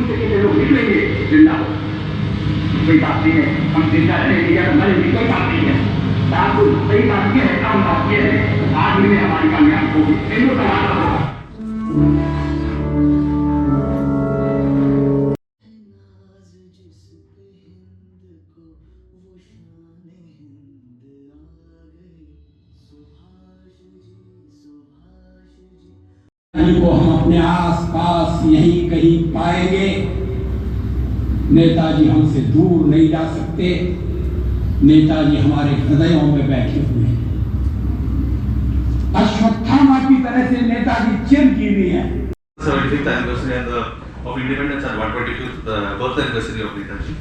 से कितने लोग निकलेंगे जिंदा कोई बात नहीं है, हम जिंदा रहने या मरने की कोई बात नहीं है। बात सही बात यह है, काम बात यह है, आदमी में हमारी कामयाबी होगी, हिंदू समाज होगा। को हम अपने आस पास यहीं कहीं पाएंगे। नेताजी हमसे दूर नहीं जा सकते। नेताजी हमारे हृदयों में बैठे हुए हैं। अश्वत्थामा की तरह से नेताजी चिरंजीवी हैं। 75th anniversary of independence and 125th birth anniversary of Netaji.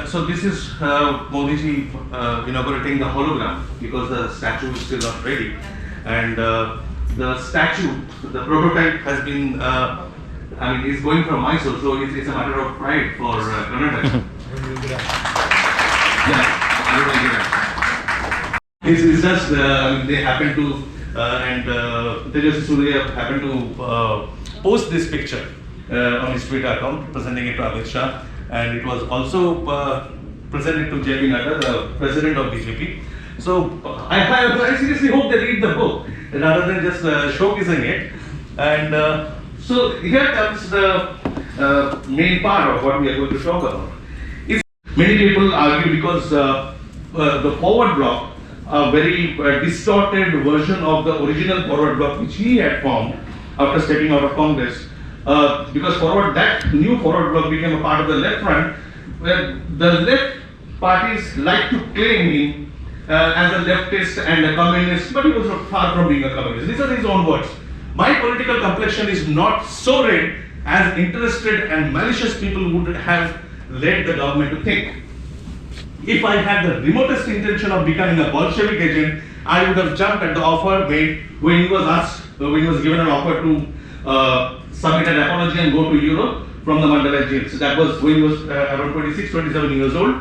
So this is Modi ji inaugurating the hologram because the statue is still not ready, and the statue, the prototype has been, is going from Mysore, so it's a matter of pride for Karnataka. It's just they happen to, and Tejas Surya happened to post this picture on his Twitter account, presenting it to Amit Shah, and it was also presented to JP Nadda, the president of BJP. So I seriously hope they read the book rather than just showcasing it. And so here comes the main part of what we are going to talk about. Many people argue because the forward bloc, a very distorted version of the original forward bloc which he had formed after stepping out of Congress, because that new forward bloc became a part of the left front, where the left parties like to claim him as a leftist and a communist, but he was far from being a communist. These are his own words. My political complexion is not so red as interested and malicious people would have led the government to think. If I had the remotest intention of becoming a Bolshevik agent, I would have jumped at the offer made when he was given an offer to submit an apology and go to Europe from the Mandalay jail. So that was when he was around 26, 27 years old.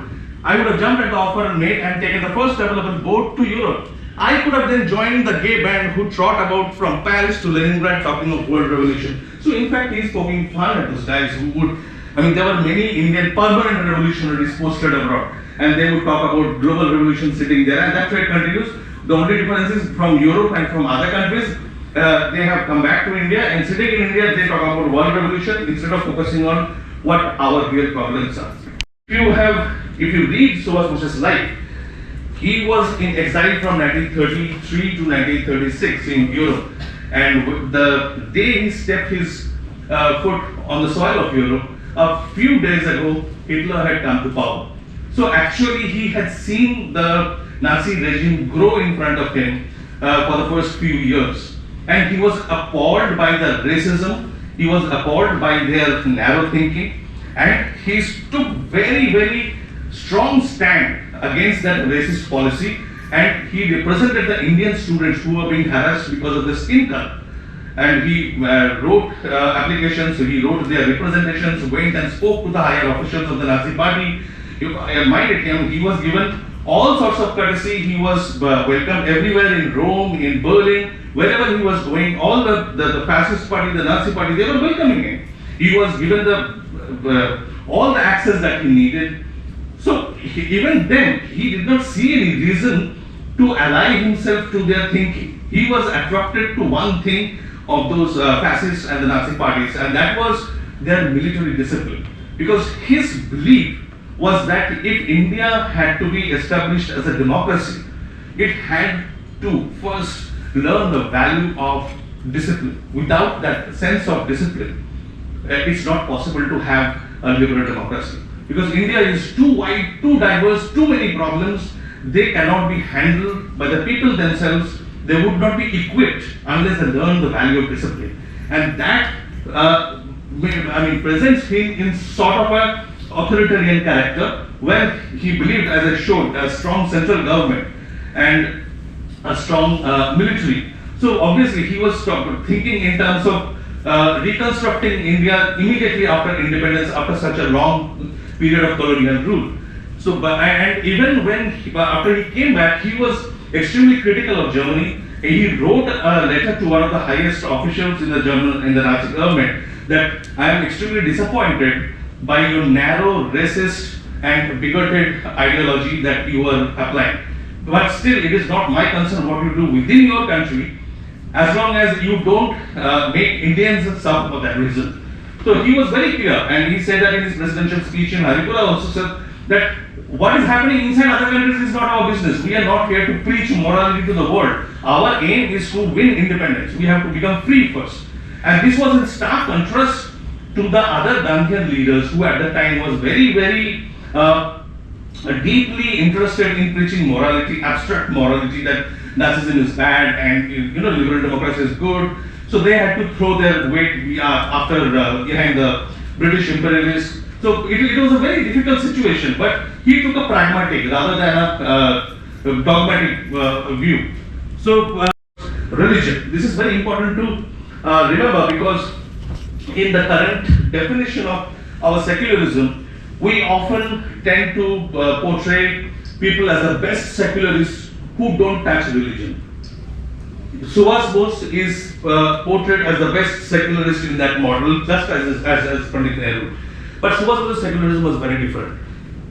I would have jumped at the offer made and taken the first available boat to Europe. I could have then joined the gay band who trot about from Paris to Leningrad talking of world revolution. So in fact, he is poking fun at those guys who would, there were many Indian permanent revolutionaries posted abroad, and they would talk about global revolution sitting there, and that's why it continues. The only difference is from Europe and from other countries, they have come back to India, and sitting in India, they talk about world revolution instead of focusing on what our real problems are. If you read Subhash Bose's life, he was in exile from 1933 to 1936 in Europe, and the day he stepped his foot on the soil of Europe, a few days ago, Hitler had come to power. So actually he had seen the Nazi regime grow in front of him for the first few years, and he was appalled by the racism, he was appalled by their narrow thinking, and he took very, very strong stand against that racist policy, and he represented the Indian students who were being harassed because of the skin color. And he wrote applications, he wrote their representations, went and spoke to the higher officials of the Nazi party. He was given all sorts of courtesy. He was welcomed everywhere in Rome, in Berlin, wherever he was going. All the fascist party, the Nazi party, they were welcoming him. He was given all the access that he needed. So even then, he did not see any reason to ally himself to their thinking. He was attracted to one thing of those fascists and the Nazi parties, and that was their military discipline. Because his belief was that if India had to be established as a democracy, it had to first learn the value of discipline. Without that sense of discipline, it's not possible to have a liberal democracy. Because India is too wide, too diverse, too many problems. They cannot be handled by the people themselves. They would not be equipped unless they learn the value of discipline. And that presents him in sort of an authoritarian character, where he believed, as I showed, a strong central government and a strong military. So obviously he was thinking in terms of reconstructing India immediately after independence, after such a long period of colonial rule. So, and even when after he came back, he was extremely critical of Germany. He wrote a letter to one of the highest officials in the Nazi government that I am extremely disappointed by your narrow, racist and bigoted ideology that you are applying. But still, it is not my concern what you do within your country, as long as you don't make Indians suffer for that reason. So he was very clear, and he said that in his presidential speech in Haripura also said that what is happening inside other countries is not our business. We are not here to preach morality to the world. Our aim is to win independence. We have to become free first. And this was in stark contrast to the other Gandhian leaders who at that time was very, very deeply interested in preaching morality, abstract morality, that Nazism is bad and liberal democracy is good. So they had to throw their weight after behind the British imperialists. So it was a very difficult situation, but he took a pragmatic rather than a dogmatic view. So religion, this is very important to remember, because in the current definition of our secularism, we often tend to portray people as the best secularists who don't touch religion. Subhash Bose is portrayed as the best secularist in that model, just as Pandit Nehru. But Subhash Bose's secularism was very different.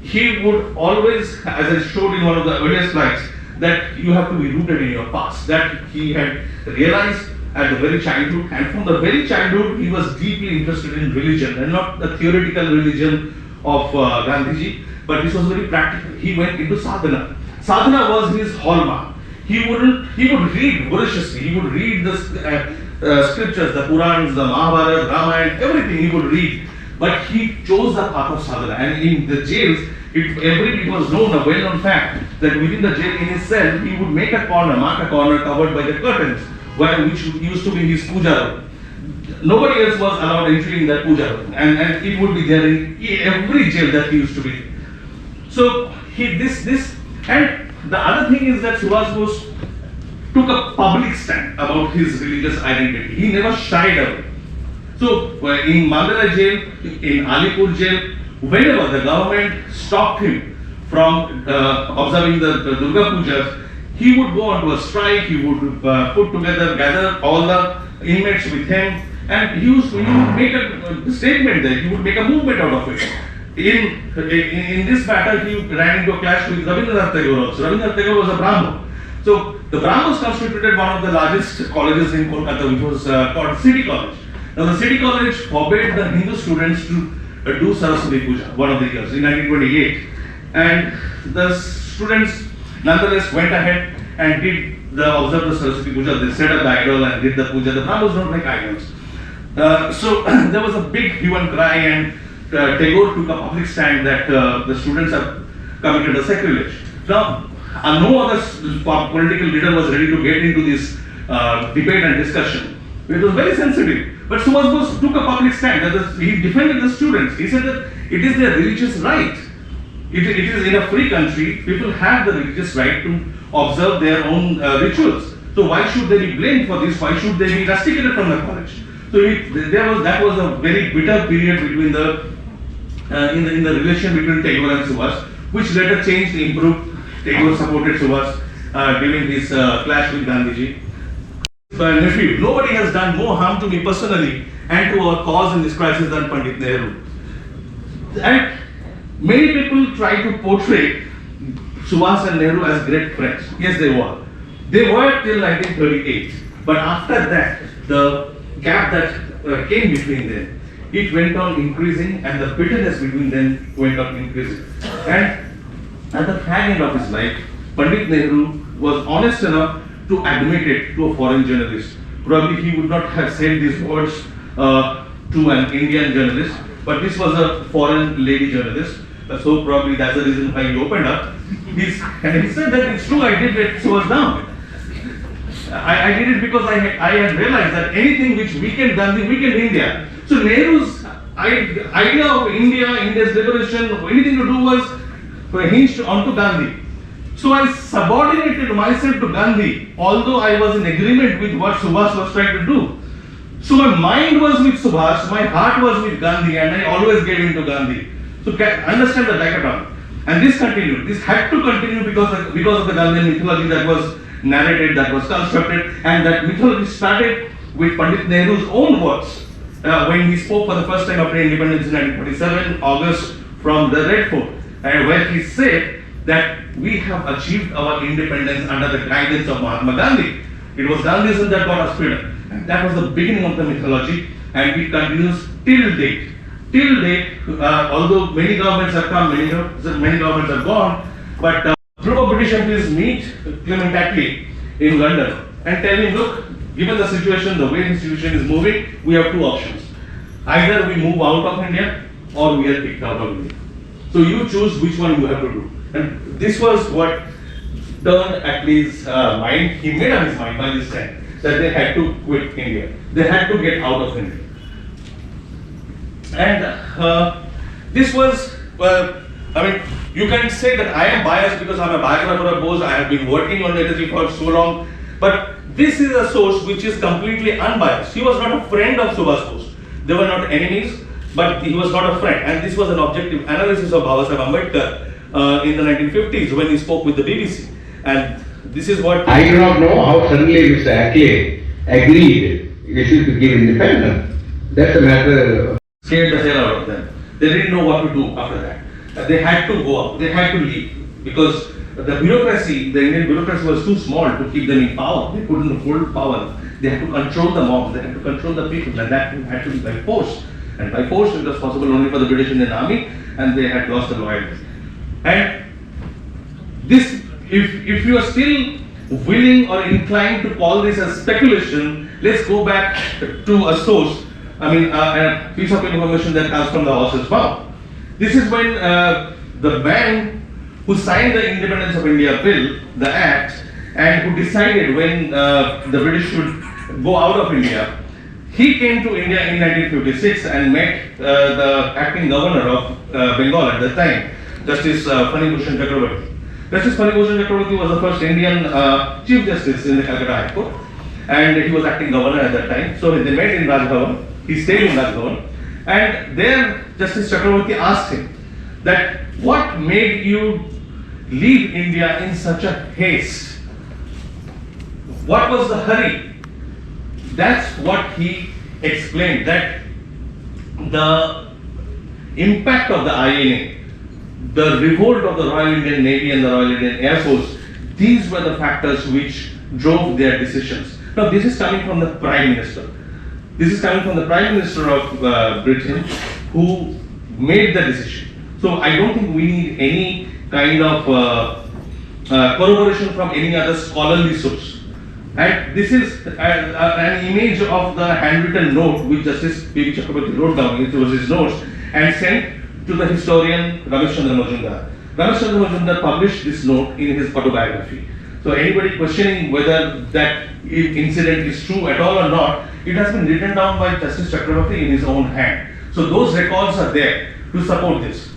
He would always, as I showed in one of the earlier slides, that you have to be rooted in your past. That he had realized at the very childhood, and from the very childhood he was deeply interested in religion, and not the theoretical religion of Gandhiji, but this was very practical. He went into sadhana. Sadhana was his hallmark. He would read voraciously. He would read the scriptures, the Purans, the Mahabharata, Ramayana, everything he would read. But he chose the path of sadhana. And in the jails, it was known, a well-known fact, that within the jail, in his cell, he would make a corner, mark a corner covered by the curtains, which used to be his puja room. Nobody else was allowed entry in that puja room, and it would be there in every jail that he used to be. So and the other thing is that Subhash Bose took a public stand about his religious identity. He never shied away. So in Mangalore jail, in Alipur jail, whenever the government stopped him from observing the Durga Pujas, he would go on to a strike. He would gather all the inmates with him, and he would make a statement there. He would make a movement out of it. In this battle, he ran into a clash with Rabindranath Tagore also. Rabindranath Tagore was a Brahmo. So the Brahmos constituted one of the largest colleges in Kolkata, which was called City College. Now the City College forbade the Hindu students to do Saraswati Puja one of the years in 1928, and the students nonetheless went ahead and did observed the Saraswati Puja. They set up the idol and did the puja. The Brahmos don't like idols. So there was a big hue and cry, and Tagore took a public stand that the students have committed a sacrilege. Now, no other political leader was ready to get into this debate and discussion. It was very sensitive. But Subhash Bose took a public stand. He defended the students. He said that it is their religious right. It is in a free country. People have the religious right to observe their own rituals. So why should they be blamed for this? Why should they be rusticated from the college? So that was a very bitter period between in the relation between Tagore and Subhash, which later changed, improved. Tagore supported Subhash during his clash with Gandhiji. Nephew, nobody has done more harm to me personally and to our cause in this crisis than Pandit Nehru. And many people try to portray Subhash and Nehru as great friends. Yes, they were. They were till 1938. But after that, the gap that came between them, it went on increasing, and the bitterness between them went on increasing. And at the fag end of his life, Pandit Nehru was honest enough to admit it to a foreign journalist. Probably he would not have said these words to an Indian journalist, but this was a foreign lady journalist. So probably that's the reason why he opened up. And he said that it's true, I did let Subhash down. I did it because I had realized that anything which weakened Gandhi, weakened India. So Nehru's idea of India's liberation, anything to do was hinged onto Gandhi. So I subordinated myself to Gandhi, although I was in agreement with what Subhash was trying to do. So my mind was with Subhash, my heart was with Gandhi, and I always gave in to Gandhi. So understand the dichotomy. And this continued. This had to continue because of the Gandhian mythology that was narrated, that was constructed, and that mythology started with Pandit Nehru's own words. when he spoke for the first time after independence in 1947, August, from the Red Fort, and where he said that we have achieved our independence under the guidance of Mahatma Gandhi. It was Gandhism that got us freedom. And that was the beginning of the mythology, and it continues till date. Till date, although many governments have come, many governments have gone, but a group of British MPs meet Clement Attlee in London and tell him, look, given the situation, the way the situation is moving, we have two options. Either we move out of India or we are kicked out of India. So you choose which one you have to do. And this was what turned Attlee's mind. He made up his mind by this time that they had to quit India. They had to get out of India. And this was, I mean, you can say that I am biased because I am a biographer of Bose. I have been working on Netaji for so long. But this is a source which is completely unbiased. He was not a friend of Subhash Bose. They were not enemies, but he was not a friend. And this was an objective analysis of Babasaheb Ambedkar in the 1950s when he spoke with the BBC. And this is what... I do not know how suddenly Mr. Attlee agreed to give independence. That's a matter... Scared the hell out of them. They didn't know what to do after that. They had to go up. They had to leave because the bureaucracy, the Indian bureaucracy was too small to keep them in power. They couldn't hold power. They had to control the mobs. They had to control the people, and that had to be by force. And by force, it was possible only for the British Indian Army, and they had lost the loyalty. And this, if you are still willing or inclined to call this as speculation, let's go back to a source. I mean, a piece of information that comes from the horse's mouth. This is when the man who signed the Independence of India Bill, the Act, and who decided when the British should go out of India, he came to India in 1956 and met the acting governor of Bengal at the time, Justice Fani Bhushan Chakrabarti. Justice Fani Bhushan Chakrabarti was the first Indian Chief Justice in the Calcutta High Court, and he was acting governor at that time. So they met in Raj Bhavan. He stayed in Raj Bhavan, and there Justice Chakrabarti asked him that what made you leave India in such a haste? What was the hurry? That's what he explained, that the impact of the INA, the revolt of the Royal Indian Navy and the Royal Indian Air Force, these were the factors which drove their decisions. Now this is coming from the Prime Minister. This is coming from the Prime Minister of Britain who made the decision. So I don't think we need any kind of corroboration from any other scholarly source. And this is an image of the handwritten note which Justice P.V. Chakrabarti wrote down. It was his notes and sent to the historian Ramesh Chandra Majumdar. Ramesh Chandra Majumdar published this note in his autobiography. So anybody questioning whether that incident is true at all or not, it has been written down by Justice Chakrabarti in his own hand. So those records are there to support this.